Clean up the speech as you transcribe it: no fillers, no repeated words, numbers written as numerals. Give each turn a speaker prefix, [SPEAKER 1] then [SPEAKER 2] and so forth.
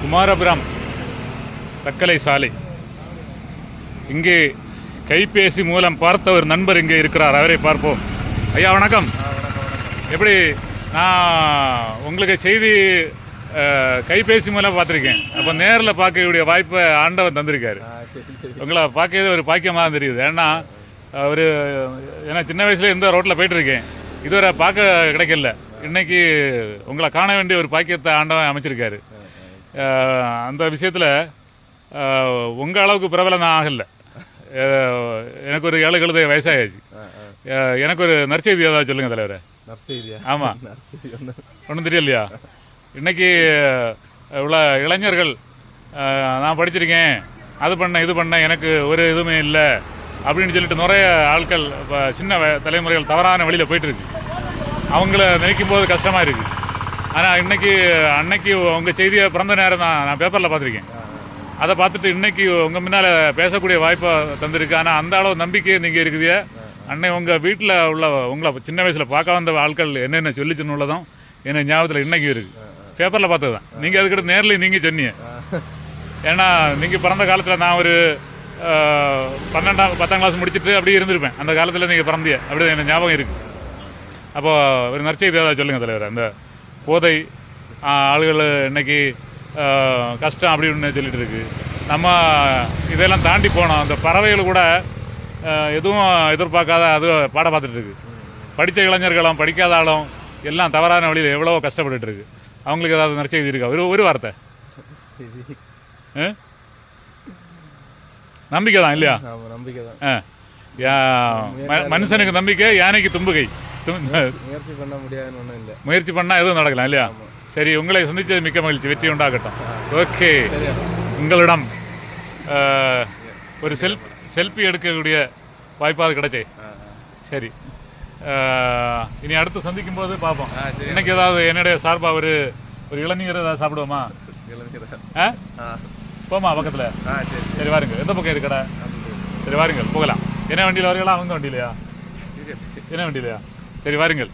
[SPEAKER 1] குமாரபுரம் தக்கலை சாலை. இங்கே கைபேசி மூலம் பார்த்த ஒரு நண்பர் இங்கே இருக்கிறார், அவரை பார்ப்போம். ஐயா வணக்கம். எப்படி நான் உங்களுக்கு செய்தி கைபேசி மூலம் பார்த்துருக்கேன். அப்போ நேரில் பார்க்கக்கூடிய வாய்ப்பை ஆண்டவன் தந்திருக்காரு. உங்களை பார்க்கறது ஒரு பாக்கியமாக தான் தெரியுது. ஏன்னா சின்ன வயசுல இந்த ரோட்டில் போயிட்டுருக்கேன், இதுவரை பார்க்க கிடைக்கல. இன்னைக்கு உங்களை காண வேண்டிய ஒரு பாக்கியத்தை ஆண்டவன் அமைச்சிருக்காரு. அந்த விஷயத்தில் உங்கள் அளவுக்கு பிரபலம் நான் ஆகலை. எனக்கு ஒரு 7 வயசாகிடுச்சு. எனக்கு ஒரு நற்செய்தி ஏதாவது சொல்லுங்கள் தலைவரை.
[SPEAKER 2] நற்செய்தியா? ஆமாம்,
[SPEAKER 1] ஒன்றும் தெரியலையா? இன்னைக்கு இவ்வளோ இளைஞர்கள் நான் படிச்சிருக்கேன், அது பண்ணேன் இது பண்ணேன், எனக்கு ஒரு இதுவுமே இல்லை அப்படின்னு சொல்லிட்டு நிறைய ஆட்கள் சின்ன தலைமுறைகள் தவறான வழியில் போயிட்டுருக்கு. அவங்கள நினைக்கும் போது கஷ்டமாக இருக்குது. ஆனால் அன்னைக்கு உங்கள் செய்தியை பிறந்த நேரம் நான் பேப்பரில் பார்த்துருக்கேன். அதை பார்த்துட்டு இன்னைக்கு உங்கள் முன்னால் பேசக்கூடிய வாய்ப்பை தந்திருக்கு. ஆனால் அந்த அளவு நம்பிக்கை நீங்கள் இருக்குதியா? அன்னை உங்கள் வீட்டில் உள்ள உங்களை சின்ன வயசில் பார்க்க வந்த ஆட்கள் என்னென்ன சொல்லிச்சுன்னு உள்ளதும் என்ன ஞாபகத்தில் இன்னைக்கு இருக்குது. பேப்பரில் பார்த்தது தான். நீங்கள் அதுக்கிட்ட நேரில் நீங்கள் சொன்னீங்க. ஏன்னா நீங்கள் பிறந்த காலத்தில் நான் ஒரு 10ஆம் கிளாஸ் முடிச்சுட்டு அப்படியே இருந்திருப்பேன். அந்த காலத்தில் நீங்கள் பிறந்திய அப்படி எனக்கு ஞாபகம் இருக்குது. அப்போது ஒரு நற்செய்தி ஏதாவது சொல்லுங்கள் தலைவர். அந்த போதை ஆளுகள் இன்னைக்கு கஷ்டம் அப்படின்னு சொல்லிட்டு இருக்கு. நம்ம இதெல்லாம் தாண்டி போனோம். அந்த பறவைகள் கூட எதுவும் எதிர்பார்க்காத அது பாட பார்த்துட்டு இருக்கு. படித்த இளைஞர்களும் படிக்காத ஆளும் எல்லாம் தவறான வழியில் எவ்வளோ கஷ்டப்பட்டுட்டு இருக்கு. அவங்களுக்கு ஏதாவது நற்செய்தி இருக்கா? ஒரு வார்த்தை. நம்பிக்கை தான் இல்லையா?
[SPEAKER 2] நம்பிக்கை தான்.
[SPEAKER 1] மனுஷனுக்கு நம்பிக்கை, யானைக்கு தும்புகை.
[SPEAKER 2] முயற்சி பண்ண முடியாதுன்னு ஒன்றும் இல்லை.
[SPEAKER 1] முயற்சி பண்ணால் எதுவும் நடக்கலாம் இல்லையா? சரி, உங்களை சந்தித்தது மிக்க மகிழ்ச்சி. வெற்றி உண்டாகட்டும். ஓகே, உங்களிடம் ஒரு செல்ஃபி எடுக்கக்கூடிய வாய்ப்பாக கிடைச்சே. சரி, இனி அடுத்து சந்திக்கும் போது பார்ப்போம். இன்னைக்கு ஏதாவது என்னுடைய சார்பாக ஒரு இளநீர் ஏதாவது சாப்பிடுவோமா? போமா பக்கத்தில். சரி வாருங்க. எந்த பக்கம் இருக்கடா? சரி வாருங்கள் போகலாம். என்ன வண்டியில் வரீங்களா? அவங்க வண்டியிலையா? என்ன வண்டியிலையா? சரி வாருங்கள்.